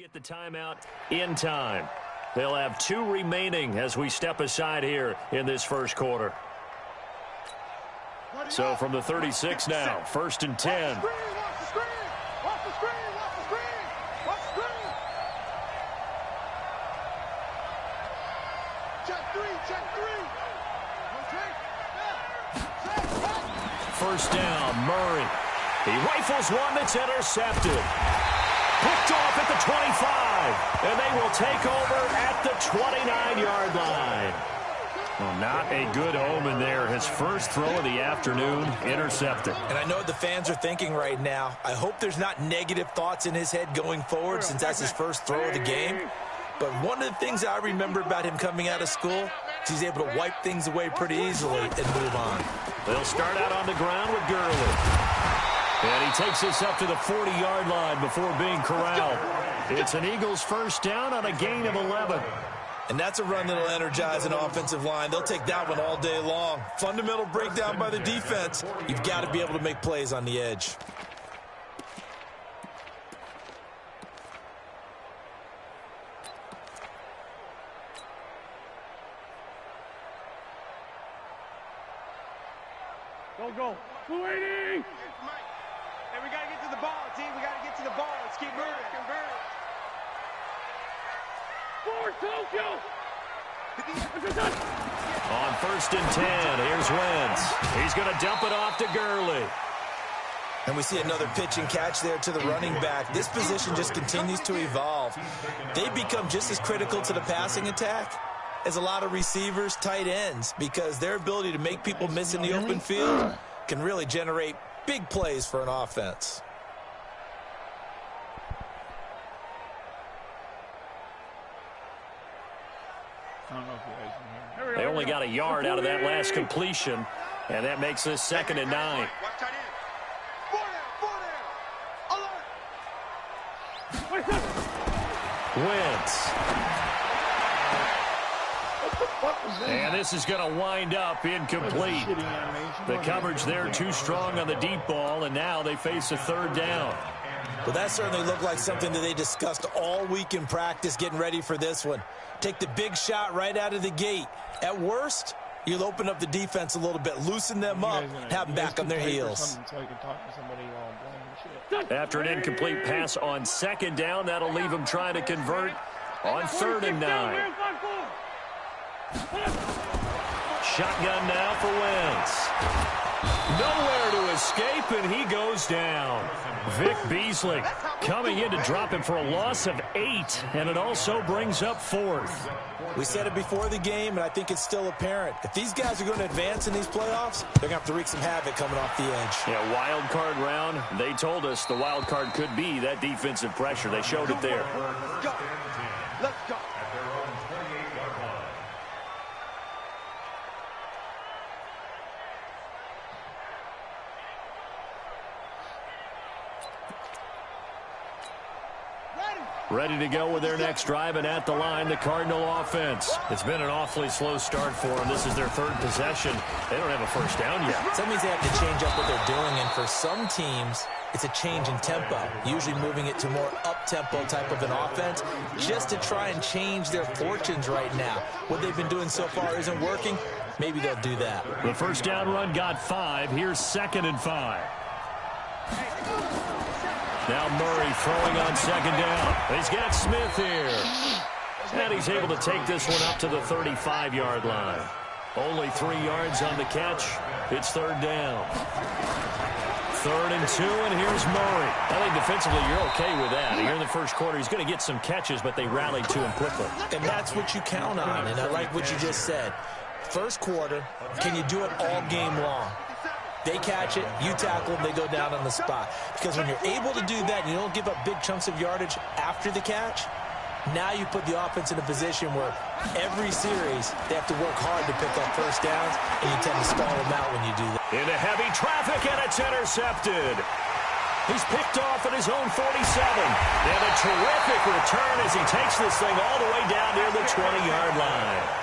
Get the timeout in time. They'll have 2 remaining as we step aside here in this first quarter. So from the 36 now, 1st and 10. First down, Murray. He rifles one that's intercepted. Picked off at the 25, and they will take over at the 29-yard line. Well, not a good omen there. His first throw of the afternoon, intercepted. And I know what the fans are thinking right now. I hope there's not negative thoughts in his head going forward since that's his first throw of the game. But one of the things I remember about him coming out of school is he's able to wipe things away pretty easily and move on. They'll start out on the ground with Gurley. And he takes this up to the 40-yard line before being corralled. It's an Eagles first down on a gain of 11. And that's a run that'll energize an offensive line. They'll take that one all day long. Fundamental breakdown by the defense. You've got to be able to make plays on the edge. Go. 280! And we got to get to the ball, team. We got to get to the ball. Let's keep moving. Convert. Forward, Tokyo! On 1st and 10, here's Wentz. He's going to dump it off to Gurley. And we see another pitch and catch there to the running back. This position just continues to evolve. They become just as critical to the passing attack as a lot of receivers, tight ends, because their ability to make people miss in the open field can really generate big plays for an offense. They only got a yard out of that last completion, and that makes this 2nd and 9. Wentz. And this is going to wind up incomplete. The coverage there too strong on the deep ball, and now they face a 3rd down. Well, that certainly looked like something that they discussed all week in practice getting ready for this one. Take the big shot right out of the gate. At worst, you'll open up the defense a little bit, loosen them up, have them back on their heels. After an incomplete pass on 2nd down, that'll leave them trying to convert on 3rd and 9. Shotgun now for Wentz. Nowhere to escape, and he goes down. Vic Beasley coming in to drop him for a loss of 8, and it also brings up 4th. We said it before the game, and I think it's still apparent. If these guys are going to advance in these playoffs, they're going to have to wreak some havoc coming off the edge. Yeah, wild card round. They told us the wild card could be that defensive pressure. They showed it there. Go. Let's go. Ready to go with their next drive, and at the line, the Cardinal offense. It's been an awfully slow start for them. This is their 3rd possession. They don't have a first down yet. So that means they have to change up what they're doing, and for some teams, it's a change in tempo, usually moving it to more up-tempo type of an offense, just to try and change their fortunes right now. What they've been doing so far isn't working. Maybe they'll do that. The first down run got 5. Here's 2nd and 5. Now Murray throwing on 2nd down. He's got Smith here. And he's able to take this one up to the 35-yard line. Only 3 yards on the catch. It's 3rd down. 3rd and 2, and here's Murray. I think defensively you're okay with that. Here in the first quarter, he's going to get some catches, but they rallied to him quickly. And that's what you count on, and I like what you just said. First quarter, can you do it all game long? They catch it, you tackle them, they go down on the spot. Because when you're able to do that and you don't give up big chunks of yardage after the catch, now you put the offense in a position where every series they have to work hard to pick up first downs, and you tend to stall them out when you do that. Into heavy traffic, and it's intercepted. He's picked off at his own 47. And a terrific return as he takes this thing all the way down near the 20-yard line.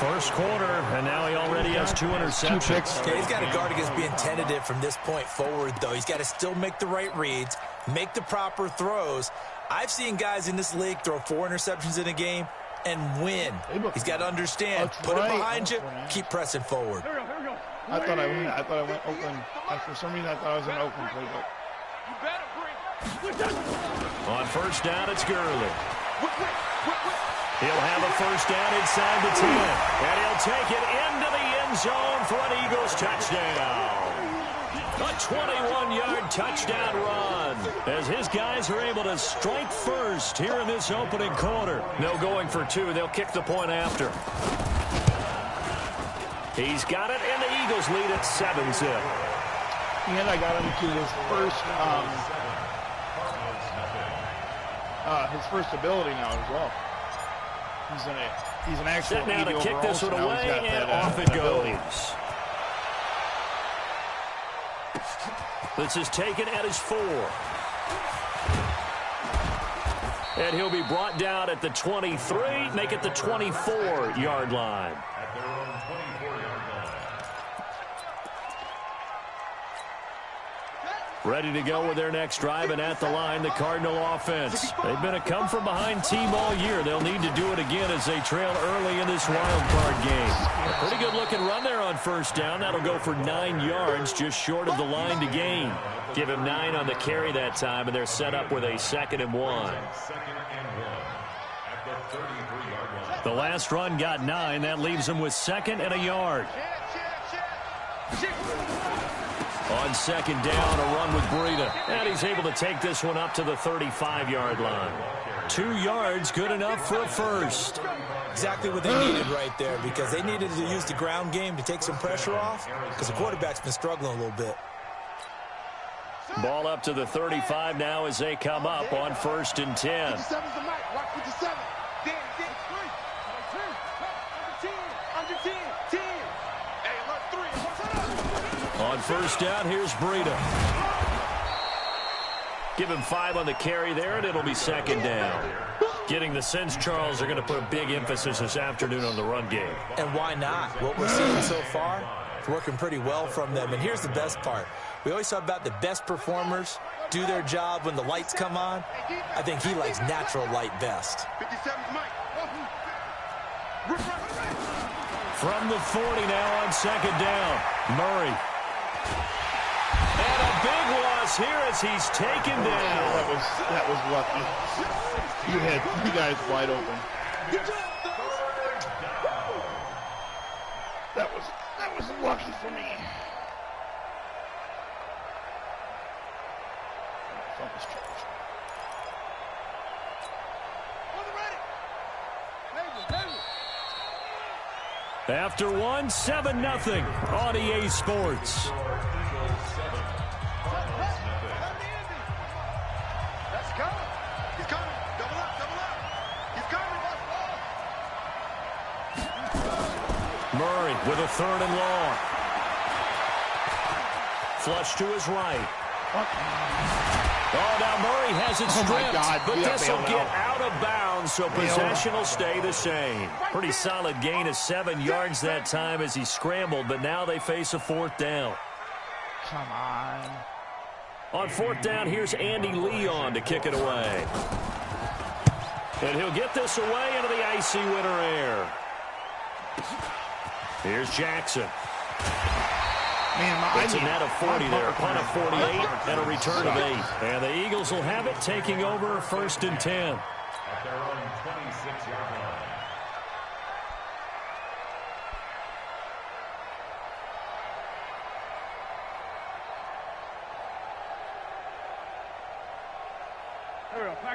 First quarter, and now he already has 2 interceptions. Yeah, he's got to guard against being tentative from this point forward, though. He's got to still make the right reads, make the proper throws, I've seen guys in this league throw 4 interceptions in a game and win. He's got to understand. Put it behind you. Keep pressing forward. Here we go. I thought I went Oakland. For some reason, I thought I was in Oakland playbook. You better bring. On first down, it's Gurley. He'll have a first down inside the 10. And he'll take it into the end zone for an Eagles touchdown. A 21-yard touchdown run as his guys are able to strike first here in this opening quarter. No going for 2. They'll kick the point after. He's got it, and the Eagles lead at 7-zip. And I got him to his first ability now as well. He's an actual set now to kick this one overall, away, so and off it goes. This is taken at his 4. And he'll be brought down at the 23, make it the 24-yard line. Ready to go with their next drive, and at the line, the Cardinal offense. They've been a come-from-behind team all year. They'll need to do it again as they trail early in this wild card game. A pretty good-looking run there on first down. That'll go for 9 yards, just short of the line to gain. Give him 9 on the carry that time, and they're set up with a 2nd and 1. The last run got 9. That leaves them with 2nd and a yard. On 2nd down, a run with Breida. And he's able to take this one up to the 35-yard line. 2 yards, good enough for a first. Exactly what they needed right there, because they needed to use the ground game to take some pressure off, because the quarterback's been struggling a little bit. Ball up to the 35 now as they come up on 1st and 10. 57's the mic. Watch 57. Dan, 3. Under 10. 10. Hey, look, 3. On first down, here's Breida. Give him 5 on the carry there, and it'll be 2nd down. Getting the sense, Charles, are going to put a big emphasis this afternoon on the run game. And why not? What we're seeing so far, it's working pretty well from them. And here's the best part. We always talk about the best performers do their job when the lights come on. I think he likes natural light best. 57's mic. From the 40 now on 2nd down, Murray. And a big loss here as he's taken down. That was lucky. You had 3 guys wide open. That was lucky for me. After 1, 7-0 on EA Sports. Let's go. He's coming. Double up. He's coming. Murray with a 3rd and long. Flush to his right. Oh, now Murray has it stripped, but this will get out of bounds, so possession will stay the same. Pretty solid gain of 7 yards that time as he scrambled, but now they face a 4th down. Come on. On 4th down, here's Andy Leon to kick it away. And he'll get this away into the icy winter air. Here's Jackson. Man, it's a net of 40 there, a punt of 48, and a return of 8. And the Eagles will have it, taking over 1st and 10. At their own 26-yard line.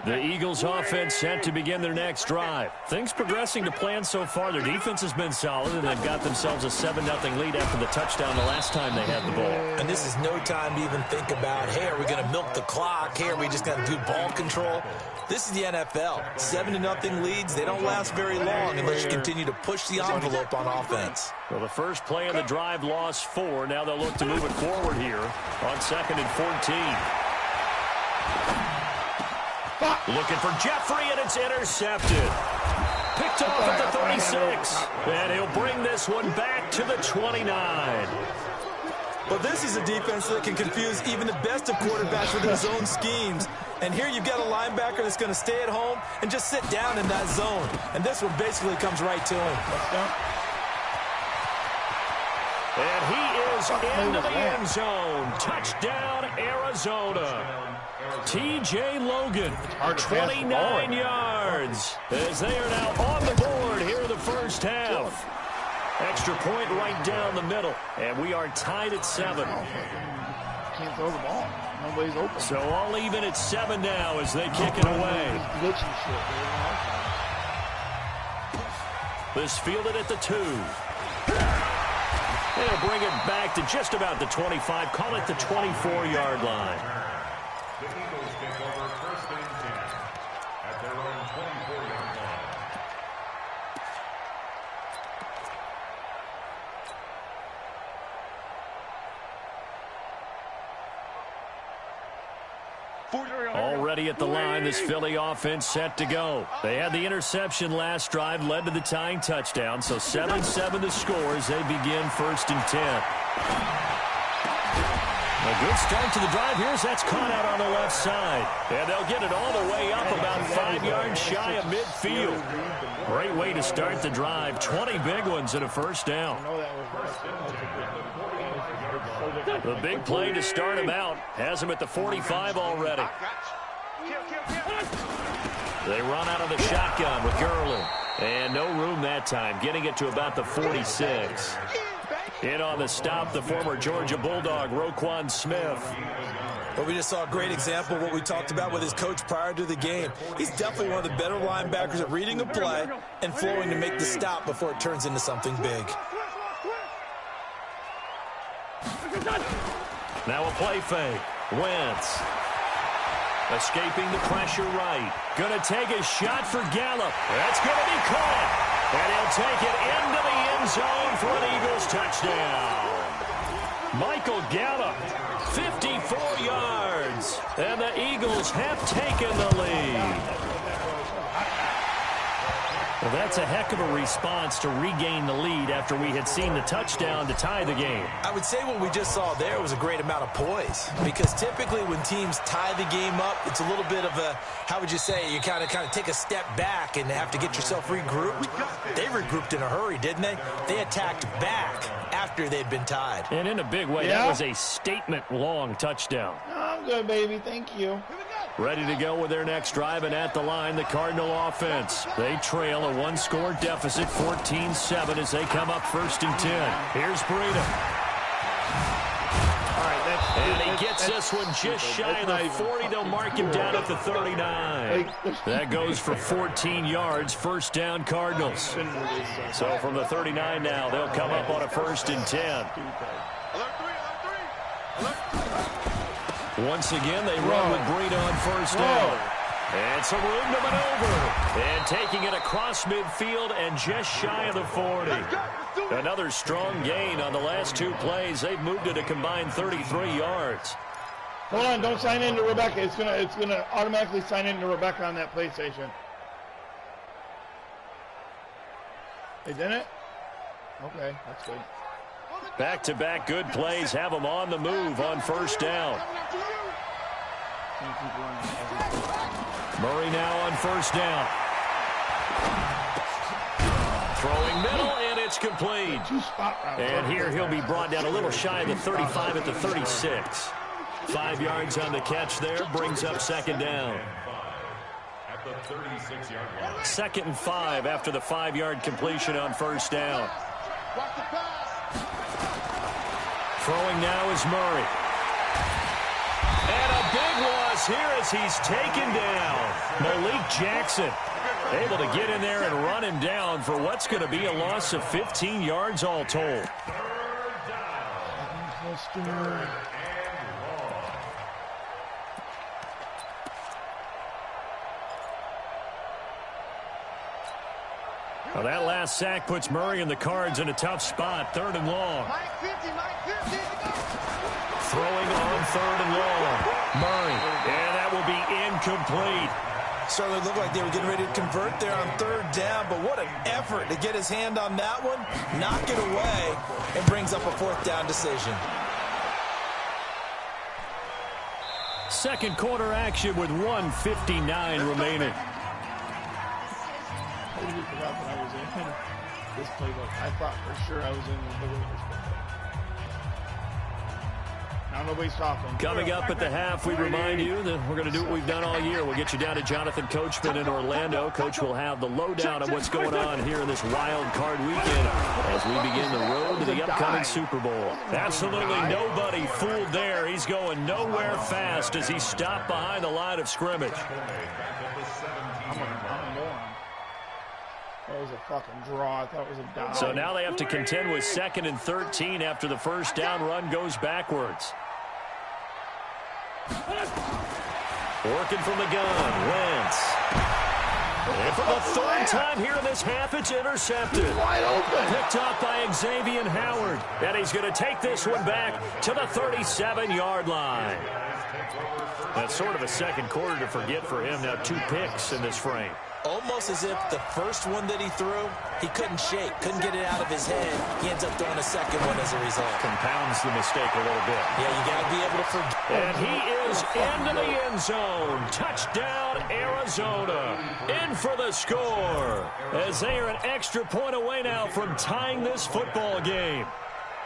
The Eagles offense set to begin their next drive. Things progressing to plan so far. Their defense has been solid, and they've got themselves a 7-0 lead after the touchdown the last time they had the ball. And this is no time to even think about, hey, are we going to milk the clock? Hey, are we just going to do ball control? This is the NFL. 7-0 leads, they don't last very long unless you continue to push the envelope on offense. Well, the first play of the drive lost 4. Now they'll look to move it forward here on 2nd and 14. Looking for Jeffrey, and it's intercepted. Picked off at the 36. And he'll bring this one back to the 29. Well, this is a defense that can confuse even the best of quarterbacks with their zone schemes. And here you've got a linebacker that's going to stay at home and just sit down in that zone. And this one basically comes right to him. And he is into the end zone. Touchdown, Arizona. T.J. Logan, 29 yards, as they are now on the board here in the first half. Extra point right down the middle, and we are tied at 7. Can't throw the ball. Nobody's open. So all even at 7 now as they kick it away. This fielded at the 2. They'll bring it back to just about the 25. Call it the 24-yard line. The Eagles take over first and 10 at their own 24-yard line. Already at the line, this Philly offense set to go. They had the interception last drive, led to the tying touchdown, so 7-7 the score as they begin first and 10. A good start to the drive. That's caught out on the left side. And they'll get it all the way up about 5 yards shy of midfield. Great way to start the drive. 20 big ones and a first down. The big play to start him out. Has him at the 45 already. They run out of the shotgun with Gurley. And no room that time, getting it to about the 46. In on the stop, the former Georgia Bulldog, Roquan Smith. Well, we just saw a great example of what we talked about with his coach prior to the game. He's definitely one of the better linebackers at reading a play and flowing to make the stop before it turns into something big. Now a play fake. Wentz. Escaping the pressure right. Going to take a shot for Gallup. That's going to be caught. And he'll take it into the end zone for an Eagles touchdown. Michael Gallup, 54 yards. And the Eagles have taken the lead. Well, that's a heck of a response to regain the lead after we had seen the touchdown to tie the game. I would say what we just saw there was a great amount of poise, because typically when teams tie the game up, it's a little bit of a, how would you say, you kind of take a step back and have to get yourself regrouped. They regrouped in a hurry, didn't they? They attacked back after they'd been tied. And in a big way, that was a statement-long touchdown. I'm good, baby. Thank you. Ready to go with their next drive, and at the line, the Cardinal offense. They trail a one-score deficit, 14-7, as they come up first and 10. Here's Breida. And he gets this one just shy of the 40. They'll mark him down at the 39. That goes for 14 yards, first down Cardinals. So from the 39 now, they'll come up on a first and 10. Once again, they run with Breida on first down. And some room to maneuver. And taking it across midfield and just shy of the 40. Another strong gain on the last two plays. They've moved it a combined 33 yards. Hold on, don't sign into Rebecca. It's gonna automatically sign into Rebecca on that PlayStation. They didn't? Okay, that's good. Back-to-back good plays have them on the move on first down. Murray now on first down. Throwing middle, and it's complete. And here he'll be brought down a little shy of the 35 at the 36. 5 yards on the catch there, brings up second down. At the 36-yard line. 2nd and 5 after the 5-yard completion on first down. Throwing now is Murray. And a big loss here as he's taken down. Malik Jackson able to get in there and run him down for what's going to be a loss of 15 yards all told. Well, that last sack puts Murray and the Cards in a tough spot. 3rd and long. Throwing on 3rd and long. Murray. And that will be incomplete. Certainly looked like they were getting ready to convert there on 3rd down, but what an effort to get his hand on that one, knock it away, and brings up a 4th down decision. Second quarter action with 1:59 remaining. I totally forgot that I was in this playbook. I thought for sure I was in the middle of this playbook. Now nobody's talking. Coming up at the half, we remind you that we're going to do what we've done all year. We'll get you down to Jonathan Coachman in Orlando. Coach will have the lowdown of what's going on here in this wild card weekend as we begin the road to the upcoming Super Bowl. Absolutely nobody fooled there. He's going nowhere fast as he stopped behind the line of scrimmage. I'm a moron. That was a fucking draw. I thought it was a dive. So now they have to contend with 2nd and 13 after the first down run goes backwards. Working from the gun, Wentz. And for the third time here in this half, it's intercepted. Wide open. Picked up by Xavier Howard. And he's going to take this one back to the 37-yard line. That's sort of a second quarter to forget for him. Now 2 picks in this frame. Almost as if the first one that he threw, he couldn't shake, couldn't get it out of his head. He ends up throwing a second one as a result. Compounds the mistake a little bit. Yeah, you got to be able to forget. And he is into the end zone. Touchdown, Arizona. In for the score. As they are an extra point away now from tying this football game.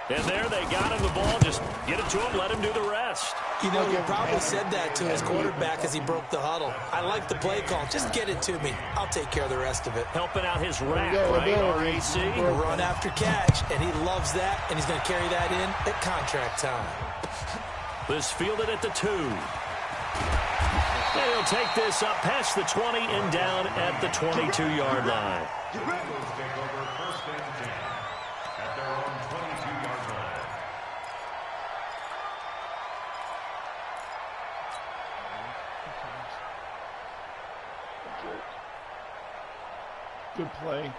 And there they got him the ball. Just get it to him, let him do the rest. You know, he probably said that to his quarterback as he broke the huddle. I like the play call. Just get it to me. I'll take care of the rest of it. Helping out his rack, right, RAC? Run after catch, and he loves that, and he's going to carry that in at contract time. This fielded at the 2. And he'll take this up past the 20 and down at the 22-yard line. Good play.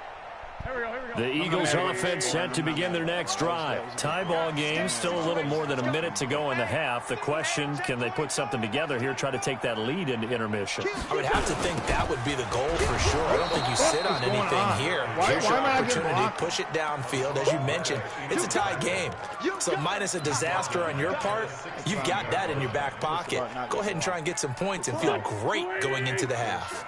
The Eagles offense set to begin their next drive. Tie ball game, still a little more than a minute to go in the half. The question, can they put something together here, try to take that lead into intermission? I would have to think that would be the goal for sure. I don't think you sit on anything here. Here's your opportunity. Push it downfield. As you mentioned, it's a tie game. So minus a disaster on your part, you've got that in your back pocket. Go ahead and try and get some points and feel great going into the half.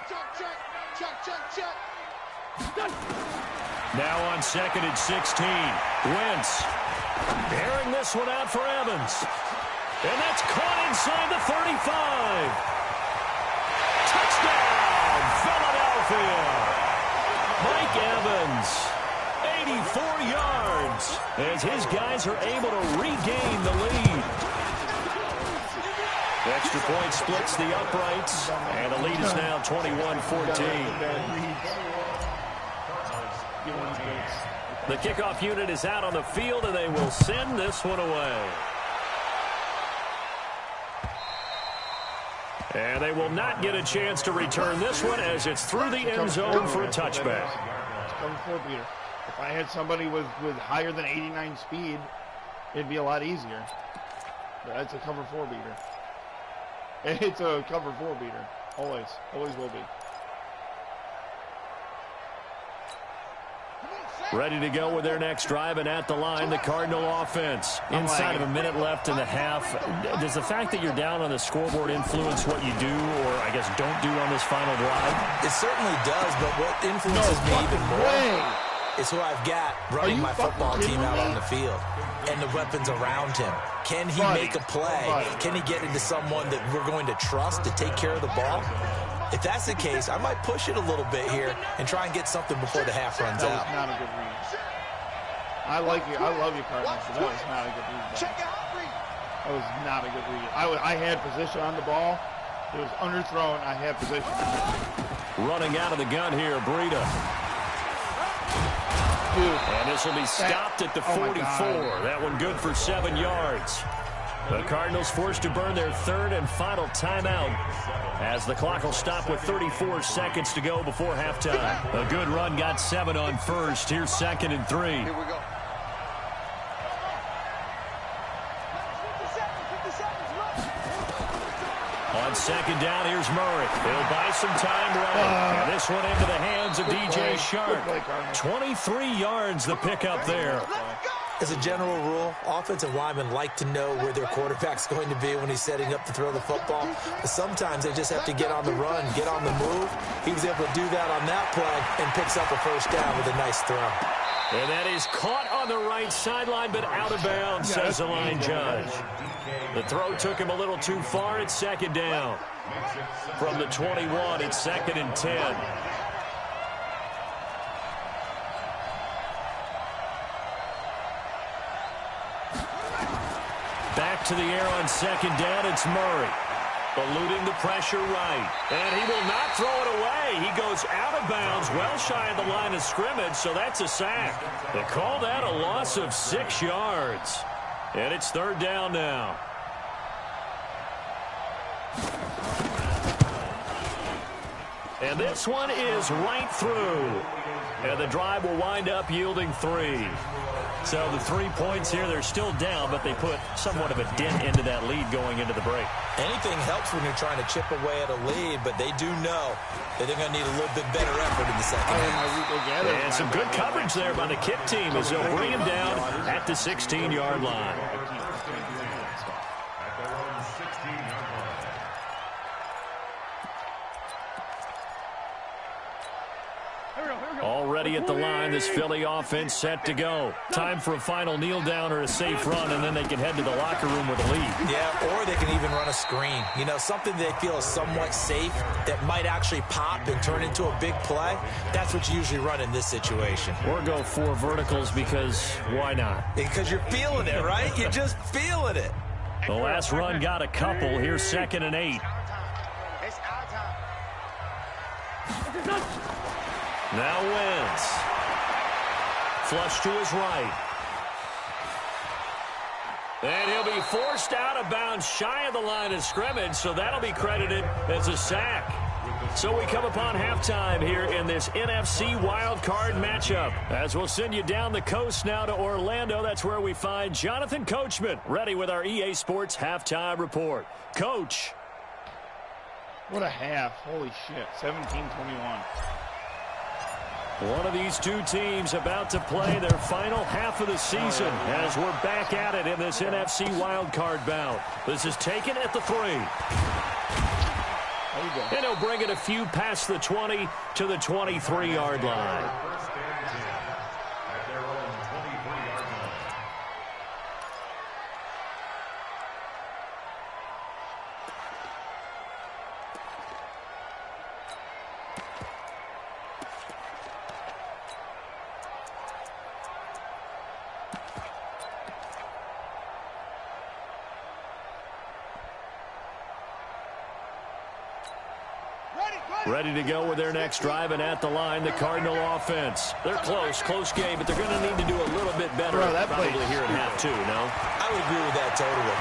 Now on 2nd and 16. Wentz bearing this one out for Evans. And that's caught inside the 35. Touchdown, Philadelphia. Mike Evans, 84 yards, as his guys are able to regain the lead. The extra point splits the uprights, and the lead is now 21-14. The kickoff unit is out on the field, and they will send this one away. And they will not get a chance to return this one as it's through the end zone for a touchback. It's cover 4 beater. If I had somebody with higher than 89 speed, it'd be a lot easier. But that's a cover 4 beater. It's a cover 4 beater. Always. Always will be. Ready to go with their next drive, and at the line, the Cardinal offense. Inside of a minute left in the half. Does the fact that you're down on the scoreboard influence what you do, or I guess don't do on this final drive? It certainly does, but what influences me even more is who I've got running my football team out on the field and the weapons around him. Can he make a play? Can he get into someone that we're going to trust to take care of the ball? If that's the case, I might push it a little bit here and try and get something before the half runs out. That was not a good read. I like you. I love you, Cardinals, but that was not a good read. That was not a good read. I had position on the ball. It was underthrown. I had position. Running out of the gun here, Breida. And this will be stopped at the 44. That one good for 7 yards. The Cardinals forced to burn their third and final timeout as the clock will stop with 34 seconds to go before halftime. A good run got 7 on first. Here's 2nd and 3. Here we go. On 2nd down, here's Murray. He'll buy some time running. And this one into the hands of DJ Shark. 23 yards the pickup there. Let's go! As a general rule, offensive linemen like to know where their quarterback's going to be when he's setting up to throw the football. But sometimes they just have to get on the run, get on the move. He was able to do that on that play and picks up a first down with a nice throw. And that is caught on the right sideline, but out of bounds, says the line judge. The throw took him a little too far. It's second down. From the 21, it's 2nd and 10. Back to the air on 2nd down, it's Murray. Eluding the pressure right. And he will not throw it away. He goes out of bounds, well shy of the line of scrimmage, so that's a sack. They call that a loss of 6 yards. And it's 3rd down now. And this one is right through. And the drive will wind up yielding 3. So the 3 points here, they're still down, but they put somewhat of a dent into that lead going into the break. Anything helps when you're trying to chip away at a lead, but they do know that they're going to need a little bit better effort in the second half. And some good coverage there by the kick team as they'll bring him down at the 16-yard line. Already at the line, this Philly offense set to go. Time for a final kneel down or a safe run, and then they can head to the locker room with a lead. Yeah, or they can even run a screen. You know, something they feel is somewhat safe that might actually pop and turn into a big play. That's what you usually run in this situation. Or go 4 verticals because why not? Because you're feeling it, right? You're just feeling it. The last run got a couple. Here's 2nd and 8. Now Wentz. Flush to his right. And he'll be forced out of bounds shy of the line of scrimmage, so that'll be credited as a sack. So we come upon halftime here in this NFC wildcard matchup. As we'll send you down the coast now to Orlando, that's where we find Jonathan Coachman, ready with our EA Sports halftime report. Coach. What a half. Holy shit. 17-21. One of these two teams about to play their final half of the season as we're back at it in this NFC wildcard bout. This is taken at the 3. And he'll bring it a few past the 20 to the 23-yard line. Ready to go with their next drive, and at the line, the Cardinal offense. They're close game, but they're going to need to do a little bit better probably here in half 2, no? I would agree with that totally.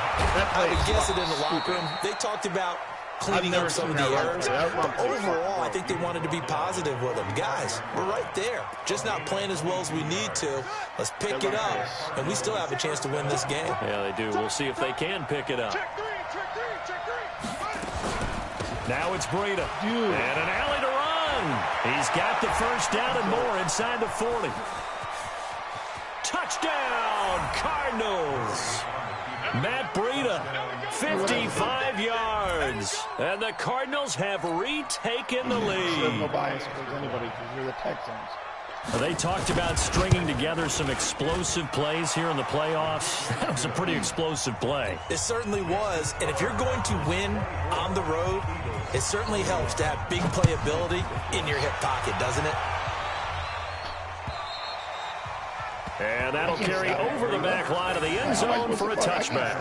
I would guess it in the locker room. They talked about cleaning up some of the errors, but overall, I think they wanted to be positive with them. Guys, we're right there. Just not playing as well as we need to. Let's pick it up, and we still have a chance to win this game. Yeah, they do. We'll see if they can pick it up. Check 3. Now it's Breida. And an alley to run. He's got the first down and more inside the 40. Touchdown, Cardinals. Matt Breida, 55 yards. And the Cardinals have retaken the lead. No bias towards anybody because you're the Texans. They talked about stringing together some explosive plays here in the playoffs. That was a pretty explosive play. It certainly was. And if you're going to win on the road, it certainly helps to have big playability in your hip pocket, doesn't it? And that'll carry over the back line of the end zone for a touchback.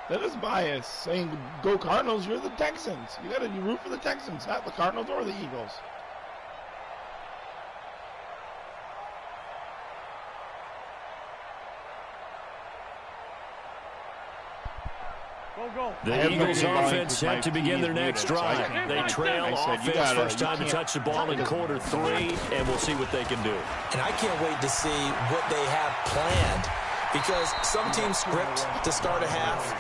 That is bias. Saying go Cardinals, you're the Texans. You got to root for the Texans, not the Cardinals or the Eagles. The Eagles offense set to begin their next drive. They trail offense, first time to touch the ball in quarter 3, and we'll see what they can do. And I can't wait to see what they have planned because some teams script to start a half.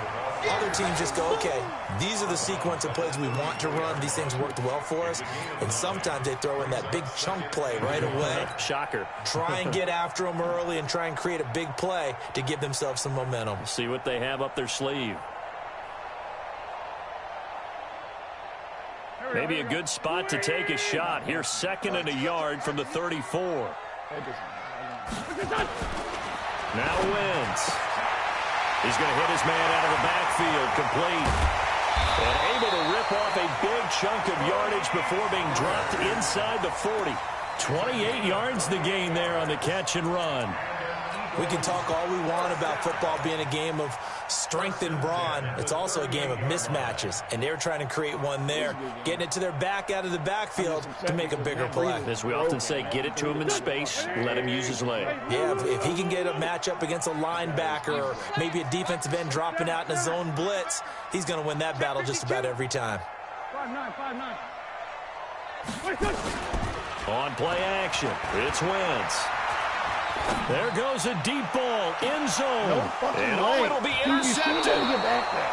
Other teams just go, okay, these are the sequence of plays we want to run. These things worked well for us. And sometimes they throw in that big chunk play right away. Shocker. Try and get after them early and try and create a big play to give themselves some momentum. See what they have up their sleeve. Maybe a good spot to take a shot. Here's 2nd and a yard from the 34. Now Wentz. He's going to hit his man out of the backfield, complete. And able to rip off a big chunk of yardage before being dropped inside the 40. 28 yards the gain there on the catch and run. We can talk all we want about football being a game of strength and brawn. It's also a game of mismatches, and they're trying to create one there, getting it to their back out of the backfield to make a bigger play. As we often say, get it to him in space, let him use his leg. Yeah, if he can get a matchup against a linebacker or maybe a defensive end dropping out in a zone blitz, he's going to win that battle just about every time. 5-9. On play action, it's Wentz. There goes a deep ball, end zone. And it'll be intercepted.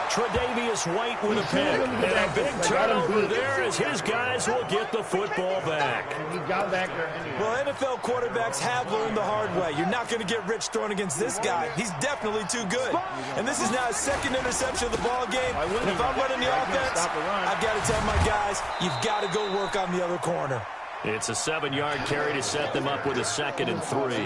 Tre'Davious White with a pick. And a big turnover there as his guys will get the football back. He got back there anyway. Well, NFL quarterbacks have learned the hard way. You're not going to get rich throwing against this guy. He's definitely too good. And this is now his 2nd interception of the ball game. And if I'm running the offense, I've got to tell my guys, you've got to go work on the other corner. It's a 7-yard carry to set them up with a 2nd and 3.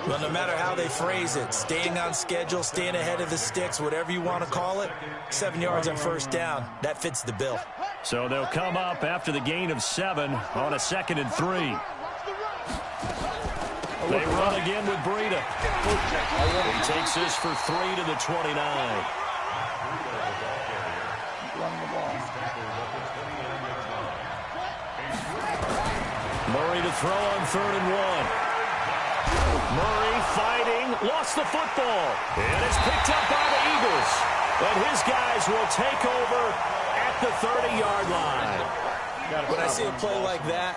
Well, no matter how they phrase it, staying on schedule, staying ahead of the sticks, whatever you want to call it, 7 yards on 1st down, that fits the bill. So they'll come up after the gain of 7 on a 2nd and 3. They run again with Breida. He takes this for 3 to the 29. Murray to throw on 3rd and 1. Murray fighting, lost the football. And it's picked up by the Eagles. And his guys will take over at the 30-yard line. When I see a play like that,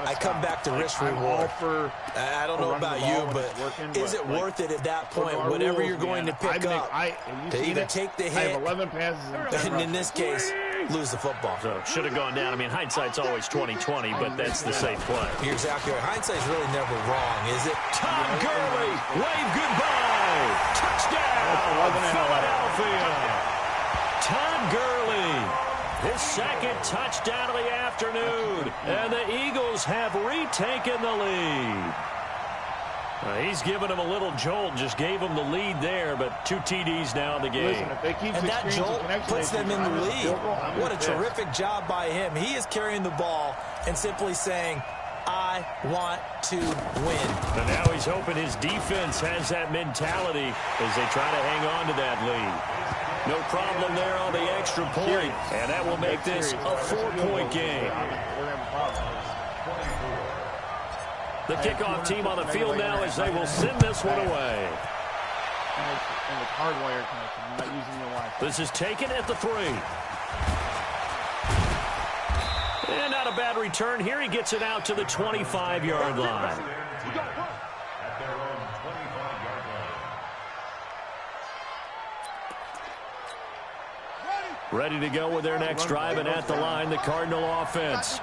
I come back to risk reward. I don't know about you, but is it worth it at that point, whatever you're going to pick up, to either take the hit, and in this case, lose the football? So should have gone down. I mean, hindsight's always 20/20, but that's the safe play. You're exactly right. Hindsight's really never wrong, is it? Todd Gurley, wave goodbye. Touchdown, Philadelphia. Todd Gurley. His 2nd touchdown of the afternoon, and the Eagles have retaken the lead. He's given him a little jolt, just gave him the lead there, but 2 TDs now in the game. And that jolt puts them in the lead. What a terrific job by him. He is carrying the ball and simply saying, I want to win. And now he's hoping his defense has that mentality as they try to hang on to that lead. No problem there on the extra point, and that will make this a 4-point game. The kickoff team on the field now as they will send this one away. This is taken at the 3. And not a bad return here. He gets it out to the 25-yard line. Ready to go with their next drive, and at the line, the Cardinal offense.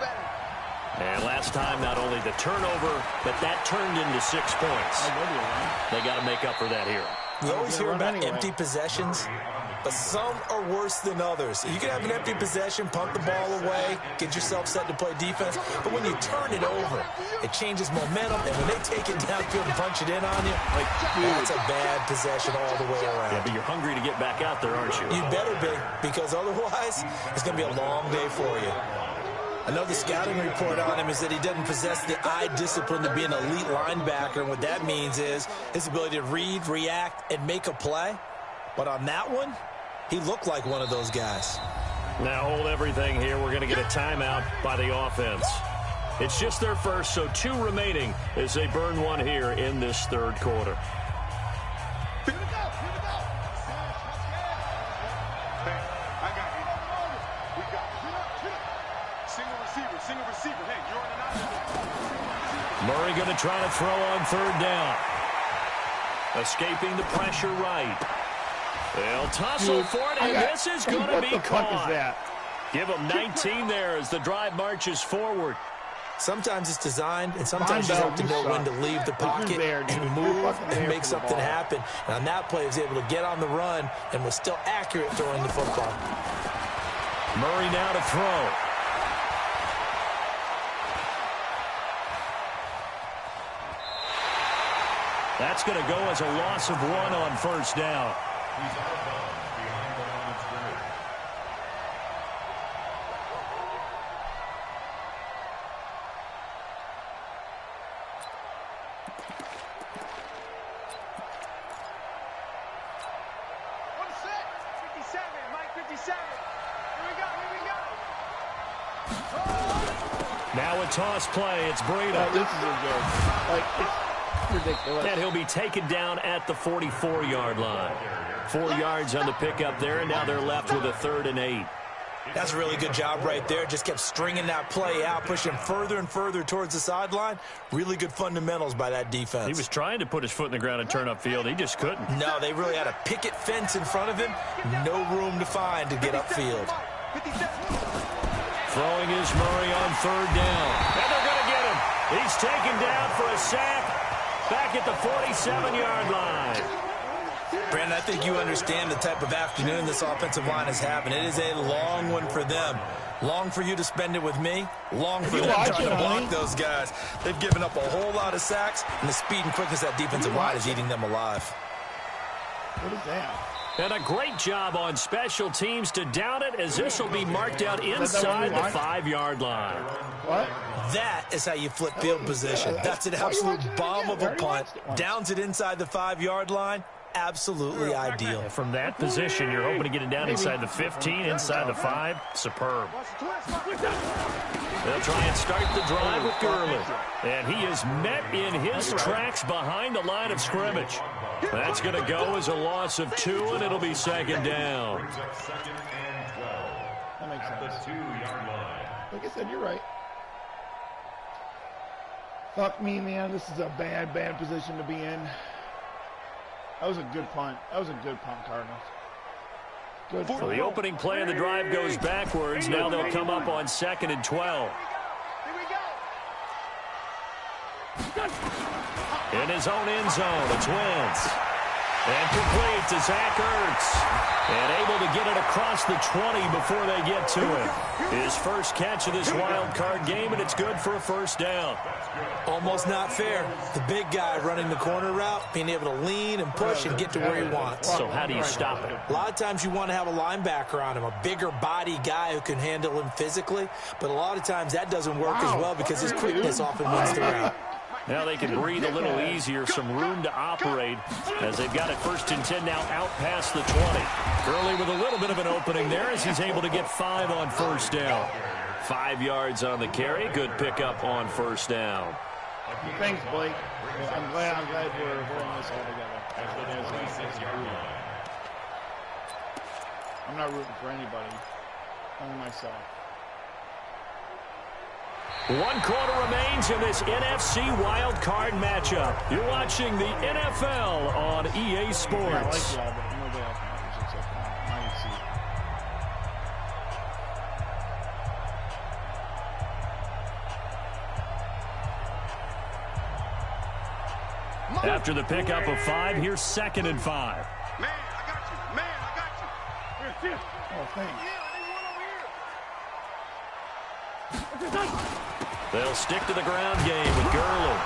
And last time, not only the turnover, but that turned into 6 points. They got to make up for that here. We always hear about empty possessions, but some are worse than others. You can have an empty possession, punt the ball away, get yourself set to play defense, but when you turn it over, it changes momentum, and when they take it downfield and punch it in on you, that's a bad possession all the way around. Yeah, but you're hungry to get back out there, aren't you? You better be, because otherwise, it's going to be a long day for you. Another scouting report on him is that he doesn't possess the eye discipline to be an elite linebacker, and what that means is his ability to read, react, and make a play. But on that one, he looked like one of those guys. Now hold everything here. We're going to get a timeout by the offense. It's just their first, so 2 remaining as they burn one here in this 3rd quarter. Murray going to try to throw on 3rd down. Escaping the pressure right. They'll tussle for it, and this is going to be What the fuck caught. is that? Give them 19 there as the drive marches forward. Sometimes it's designed, and sometimes you have to know when to leave the pocket and move and make something happen. And on that play, he was able to get on the run and was still accurate throwing the football. Murray now to throw. That's going to go as a loss of 1 on first down. He's out of bounds behind the line of scrimmage. Now a toss play. It's Breida. This is a joke. Like, it's ridiculous. And he'll be taken down at the 44-yard line. 4 yards on the pickup there, and now they're left with a 3rd and 8. That's a really good job right there. Just kept stringing that play out, pushing further and further towards the sideline. Really good fundamentals by that defense. He was trying to put his foot in the ground and turn upfield. He just couldn't. No, they really had a picket fence in front of him. No room to find to get upfield. Throwing is Murray on 3rd down. And they're going to get him. He's taken down for a sack back at the 47-yard line. Brandon, I think you understand the type of afternoon this offensive line is having. It is a long one for them. Long for you to spend it with me. Long for them trying to block those guys. They've given up a whole lot of sacks, and the speed and quickness of that defensive line is eating them alive. What is that? And a great job on special teams to down it, as this will be marked out inside the 5-yard line. What? That is how you flip field position. That's an absolute bomb of a punt. Downs it inside the 5-yard line. Absolutely ideal. From that position, you're hoping to get it down inside the 15, inside the 5. Superb. They'll try and start the drive with Gurley. And he is met in his tracks behind the line of scrimmage. That's going to go as a loss of 2, and it'll be 2nd down. Brings up 2nd and 12 That makes at the sense. 2-yard line. Like I said, you're right. Fuck me, man. This is a bad, bad position to be in. That was a good punt. That was a good punt, Cardinals. Good So punt. the opening play of the drive goes backwards. Now they'll come up on 2nd and 12. In his own end zone, it's Wentz. And complete to Zach Ertz. And able to get it across the 20 before they get to him. His first catch of this wild card game, and it's good for a 1st down. Almost not fair. The big guy running the corner route, being able to lean and push and get to where he wants. So how do you stop it? A lot of times you want to have a linebacker on him, a bigger body guy who can handle him physically. But a lot of times that doesn't work as well because his quickness often wins the route. Now they can breathe a little easier, some room to operate as they've got it 1st and 10 now out past the 20. Gurley with a little bit of an opening there as he's able to get 5 on 1st down. 5 yards on the carry. Good pickup on 1st down. Thanks, Blake. I'm glad we're holding this all together. I'm not rooting for anybody. Only myself. 1 quarter remains in this NFC wild card matchup. You're watching the NFL on EA Sports. I like y'all, but nobody else matters except my seat. After the pickup of 5, here's 2nd and 5. Man, I got you. Man, I got you. Oh, thanks. They'll stick to the ground game with Gurley.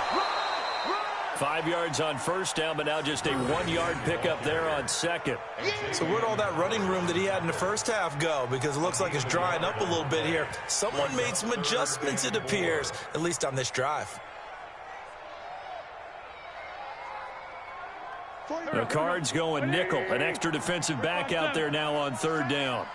5 yards on 1st down, but now just a 1-yard pickup there on 2nd. So where'd all that running room that he had in the first half go? Because it looks like it's drying up a little bit here. Someone made some adjustments, it appears, at least on this drive. The Cards going nickel. An extra defensive back out there now on 3rd down.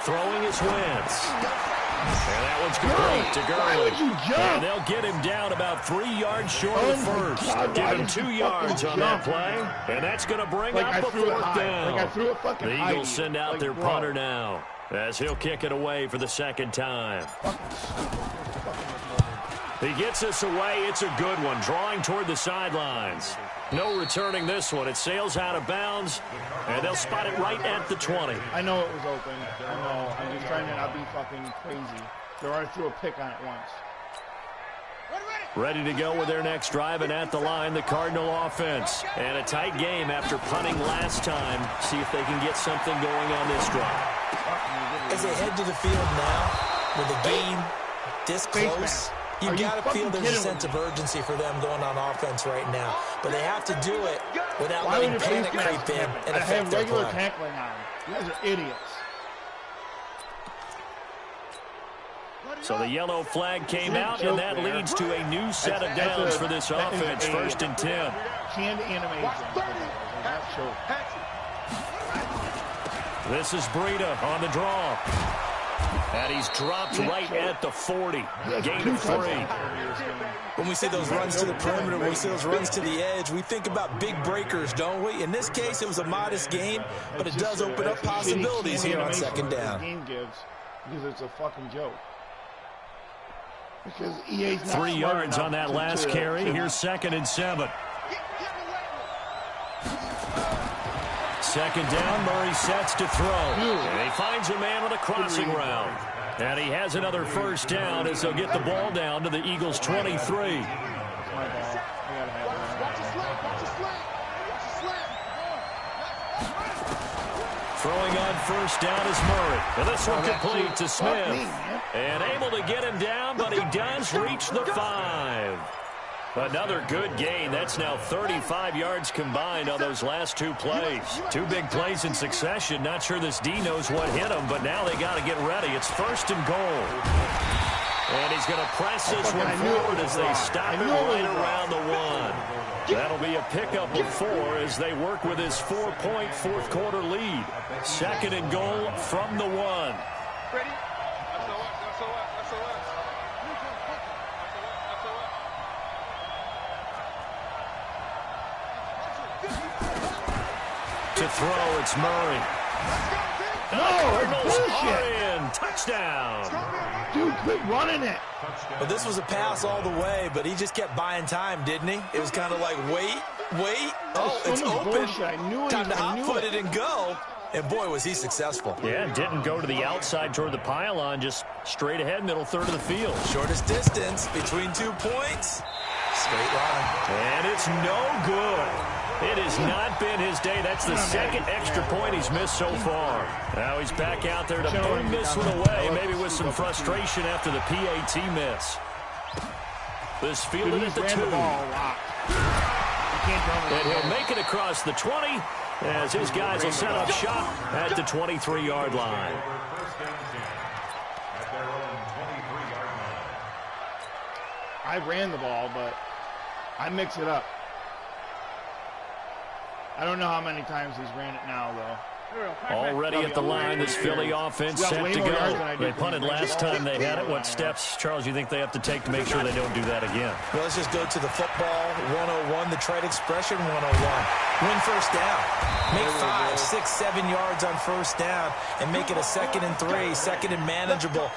Throwing is Wentz. And that one's complete to Gurley. And they'll get him down about 3 yards short of the first. Give him 2 yards on that play. And that's going to bring up a 4th down. The Eagles send out their punter now as he'll kick it away for the 2nd time. He gets us away. It's a good one, drawing toward the sidelines. No returning this one. It sails out of bounds, and they'll spot it right at the 20. I know it was open. I know. I'm just trying to not be fucking crazy. They already threw a pick on it once. Ready to go with their next drive, and at the line, the Cardinal offense. And a tight game after punting last time. See if they can get something going on this drive. As they head to the field now, with the game this close, you got to feel there's a sense of urgency for them going on offense right now. But they have to do it without letting panic creep in and affect their regular play. tackling on. You guys are idiots. So the yellow flag came out, and that leads to a new set of downs for this offense. 1st and 10. Canned animation. This is Breida on the draw. And he's dropped right at the 40. Gain of 3. When we see those runs to the perimeter, when we see those runs to the edge, we think about big breakers, don't we? In this case, it was a modest gain, but it does open up possibilities here on 2nd down. Game gives because it's a fucking joke. Because EA's not 3 yards on that last carry. Here's 2nd and 7. 2nd down, Murray sets to throw. And he finds a man on the crossing route. And he has another 1st down as they'll get the ball down to the Eagles' 23. Throwing on 1st down is Murray. And this one complete to Smith. And able to get him down, but he does reach the 5. Another good gain. That's now 35 yards combined on those last 2 plays. 2 big plays in succession. Not sure this D knows what hit him, but now they got to get ready. It's 1st and goal. And he's going to press this one forward as they stop it right around the 1. That'll be a pickup of 4 as they work with his 4-point 4th quarter lead. 2nd and goal from the 1. Ready? To throw, it's Murray. Cardinals are in. Touchdown. Dude, quit running it. Well, this was a pass all the way, but he just kept buying time, didn't he? It was kind of like, wait. Oh, it's open. Time to hot-foot it and go. And, boy, was he successful. Yeah, didn't go to the outside toward the pylon, just straight ahead, middle third of the field. Shortest distance between 2 points. Straight line. And it's no good. It has not been his day. That's the 2nd extra point he's missed so far. Now he's back out there to boom this one away, maybe with some frustration after the PAT miss. This fielded at the 2. And he'll make it across the 20 as his guys will set up shop at the 23-yard line. I ran the ball, but I mix it up. I don't know how many times he's ran it now, though. Already at the line, this Philly offense set to go. They punted last time they had it. What steps, Charles, you think they have to take to make sure they don't do that again? Well, let's just go to the football 101, the trade expression 101. Win 1st down. Make 5, 6, 7 yards on 1st down and make it a 2nd and 3, 2nd and manageable.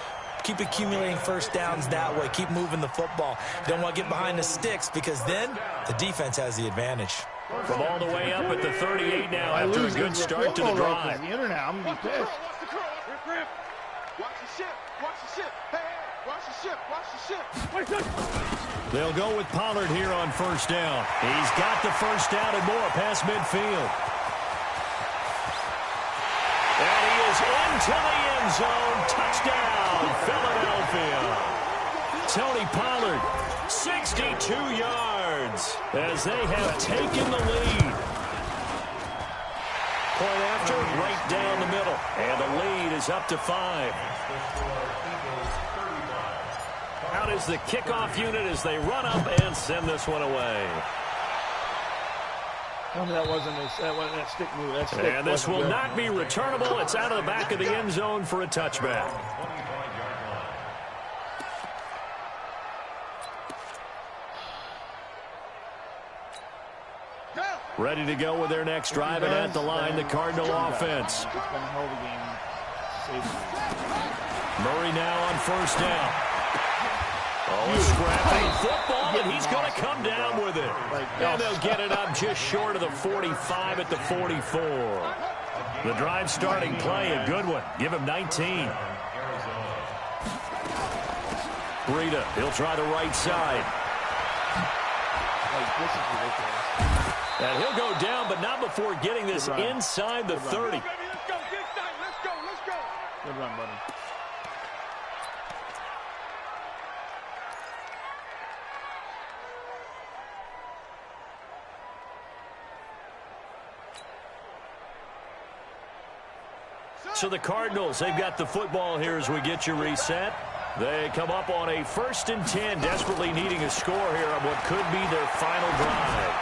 Keep accumulating 1st downs that way. Keep moving the football. Don't want to get behind the sticks because then the defense has the advantage. From all the way up at the 38 now after a good start to the drive. The internet, I'm going to be pissed. Watch the ship. Watch the ship. Hey, watch the ship. Watch the ship. They'll go with Pollard here on 1st down. He's got the 1st down and more past midfield. And he is into the end zone. Touchdown, Philadelphia. Tony Pollard, 62 yards as they have taken the lead. Point after, right down the middle. And the lead is up to 5. Out is the kickoff unit as they run up and send this one away. Tell me that wasn't that stick move. That stick And this will good. not be returnable. It's out of the back of the end zone for a touchback. Ready to go with their next drive, and at the line, the Cardinal offense. It's been a hell of a game. Murray now on 1st down. Oh, a scrappy football, and he's going to come down with it. And they'll get it up just short of the 45 at the 44. The drive starting play, a good one. Give him 19. Breida, he'll try the right side. And he'll go down, but not before getting this inside the 30. Let's go. Good run, buddy. So the Cardinals, they've got the football here as we get you reset. They come up on a 1st and 10, desperately needing a score here on what could be their final drive.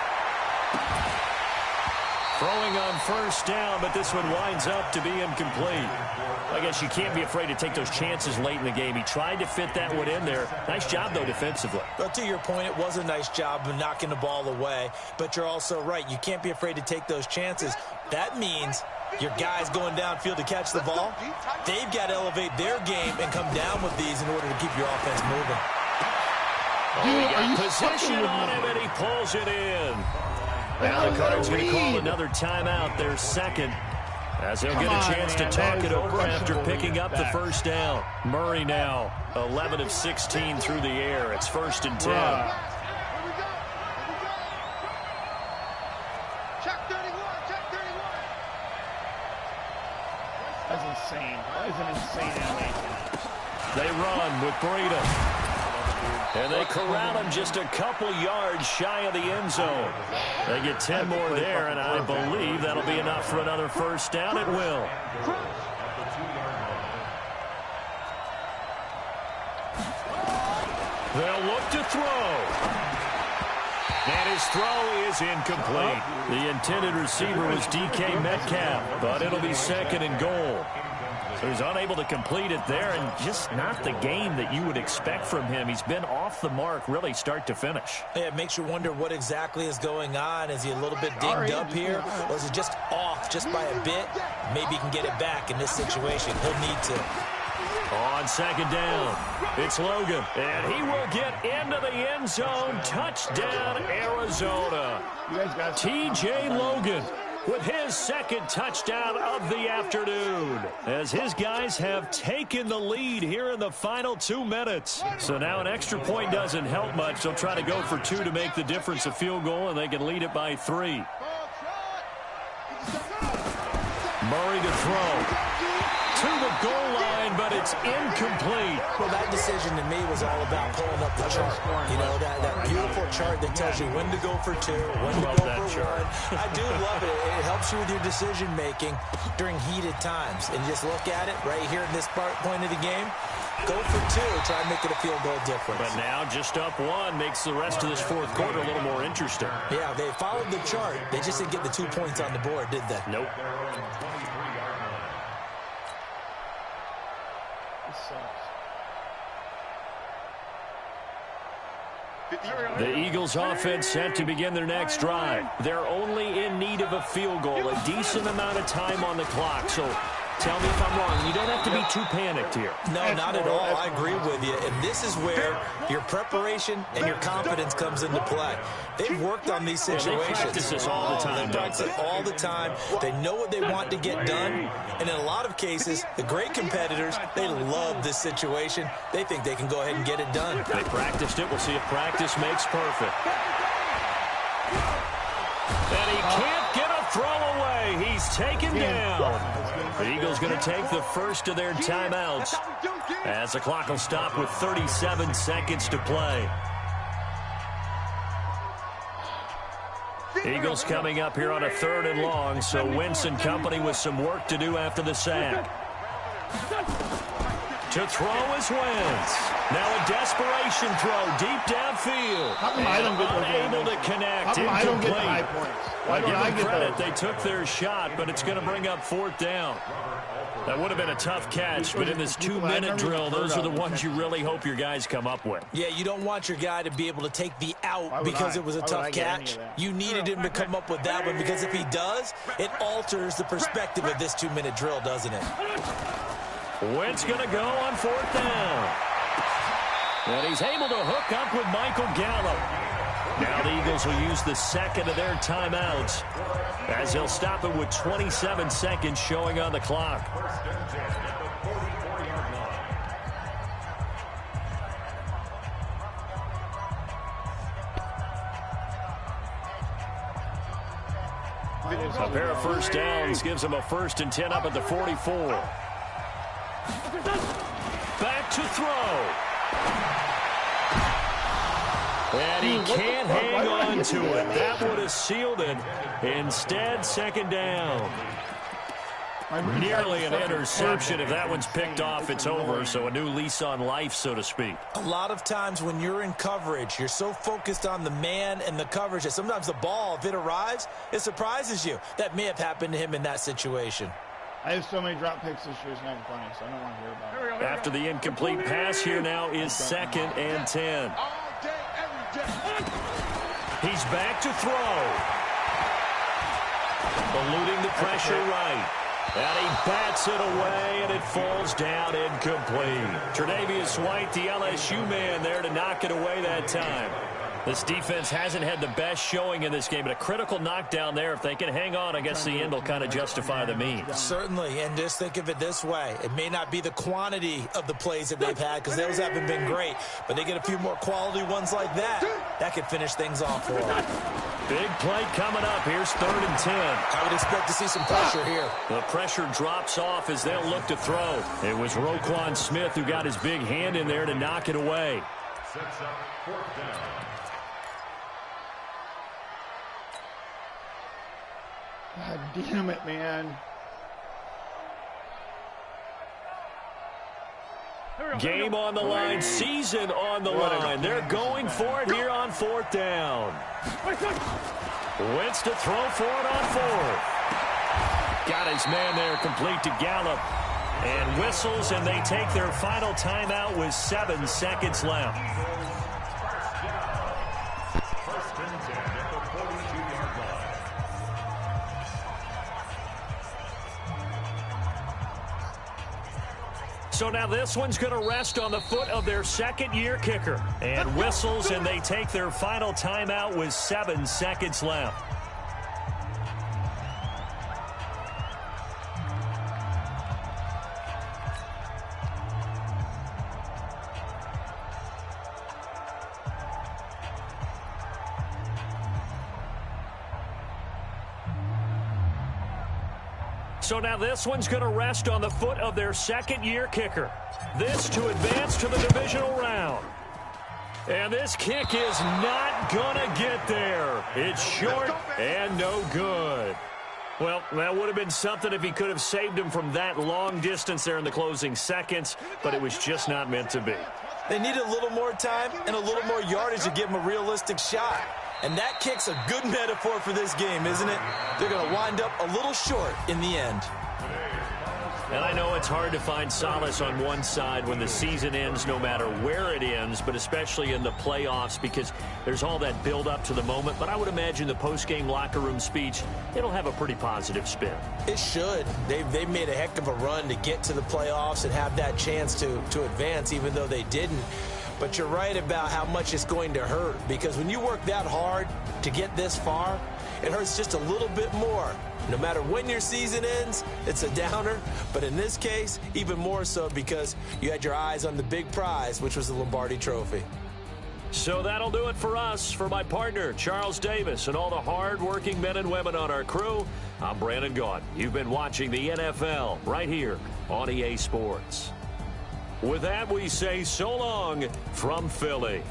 Throwing on 1st down, but this one winds up to be incomplete. I guess you can't be afraid to take those chances late in the game. He tried to fit that one in there. Nice job, though, defensively. But to your point, it was a nice job of knocking the ball away. But you're also right. You can't be afraid to take those chances. That means your guys going downfield to catch the ball, they've got to elevate their game and come down with these in order to keep your offense moving. He got position on him, and he pulls it in. Now the Cardinals going to call another timeout, their second, as they'll get a chance to talk it over after picking up the 1st down. Murray now 11 of 16 through the air. It's 1st and 10. That's insane. That is an insane animation. They run with Breida. And they corral him just a couple yards shy of the end zone. They get 10 more there, and I believe that'll be enough for another 1st down. It will. They'll look to throw. And his throw is incomplete. The intended receiver was DK Metcalf, but it'll be 2nd and goal. So he's unable to complete it there, and just not the game that you would expect from him. He's been off the mark really start to finish. Yeah, it makes you wonder what exactly is going on. Is he a little bit dinged up here, or is it just off just by a bit? Maybe he can get it back in this situation. He'll need to. On 2nd down, it's Logan, and he will get into the end zone. Touchdown, Arizona. T.J. Logan with his 2nd touchdown of the afternoon, as his guys have taken the lead here in the final 2 minutes. So now an extra point doesn't help much. They'll try to go for 2 to make the difference a field goal, and they can lead it by 3. Murray to throw. To the goal line, but it's incomplete. Well, that decision to me was all about pulling up the chart. You know, that beautiful chart that tells you when to go for 2, when to go for 1. I do love it. It helps you with your decision-making during heated times. And just look at it right here in this point of the game. Go for 2, try and make it a field goal difference. But now just up 1 makes the rest of this 4th quarter a little more interesting. Yeah, they followed the chart. They just didn't get the 2 points on the board, did they? Nope. The Eagles offense set to begin their next drive. They're only in need of a field goal, a decent amount of time on the clock. So tell me if I'm wrong. You don't have to be too panicked here. No, not at all. I agree with you. And this is where your preparation and your confidence comes into play. They've worked on these situations. They practice this all the time. They practice it all the time. They know what they want to get done. And in a lot of cases, the great competitors, they love this situation. They think they can go ahead and get it done. They practiced it. We'll see if practice makes perfect. And he can't get a throw away. He's taken down. The Eagles going to take the first of their timeouts as the clock will stop with 37 seconds to play. Eagles coming up here on a 3rd and long, so Wentz and company with some work to do after the sack. To throw is Wentz. Now a desperation throw deep downfield. How come I don't get unable to connect. How come I don't get the high points? Why don't I get credit. They took their shot, but it's going to bring up 4th down. That would have been a tough catch, but in this 2-minute drill, those are the ones you really hope your guys come up with. Yeah, you don't want your guy to be able to take the out because it was a tough catch. You needed him to come up with that one, because if he does, it alters the perspective of this 2-minute drill, doesn't it? Wentz going to go on 4th down. And he's able to hook up with Michael Gallup. Now the Eagles will use the second of their timeouts as they'll stop it with 27 seconds showing on the clock. A pair of first downs gives him a 1st and 10 up at the 44. Back to throw. And he can't hang on to it. That would have sealed it. Instead, second down. Nearly an interception. If that one's picked off, it's over. So a new lease on life, so to speak. A lot of times when you're in coverage, you're so focused on the man and the coverage that sometimes the ball, if it arrives, it surprises you. That may have happened to him in that situation. I have so many drop picks this year, it's not even funny, so I don't want to hear about it. After the incomplete pass, here now is 2nd and 10. He's back to throw. Eluding the pressure right. And he bats it away, and it falls down incomplete. Tre'Davious White, the LSU man, there to knock it away that time. This defense hasn't had the best showing in this game, but a critical knockdown there. If they can hang on, I guess the end will kind of justify the means. Certainly, and just think of it this way. It may not be the quantity of the plays that they've had because those haven't been great, but they get a few more quality ones like that. That could finish things off for them. Big play coming up. Here's 3rd and 10. I would expect to see some pressure here. The pressure drops off as they'll look to throw. It was Roquan Smith who got his big hand in there to knock it away. Sets up 4th down. God damn it, man. Game on the line, season on the line. They're going for it here on 4th down. Wentz to throw for it on 4th. Got his man there, complete to Gallup. And whistles, and they take their final timeout with 7 seconds left. So now this one's going to rest on the foot of their 2nd-year kicker. And whistles, and they take their final timeout with 7 seconds left. So now this one's going to rest on the foot of their 2nd-year kicker. This to advance to the divisional round. And this kick is not going to get there. It's short and no good. Well, that would have been something if he could have saved him from that long distance there in the closing seconds, but it was just not meant to be. They need a little more time and a little more yardage to give him a realistic shot. And that kick's a good metaphor for this game, isn't it? They're going to wind up a little short in the end. And I know it's hard to find solace on one side when the season ends, no matter where it ends, but especially in the playoffs because there's all that build up to the moment. But I would imagine the post-game locker room speech, it'll have a pretty positive spin. It should. They've made a heck of a run to get to the playoffs and have that chance to advance, even though they didn't. But you're right about how much it's going to hurt because when you work that hard to get this far, it hurts just a little bit more. No matter when your season ends, it's a downer. But in this case, even more so because you had your eyes on the big prize, which was the Lombardi Trophy. So that'll do it for us. For my partner, Charles Davis, and all the hard-working men and women on our crew, I'm Brandon Gaudin. You've been watching the NFL right here on EA Sports. With that, we say so long from Philly.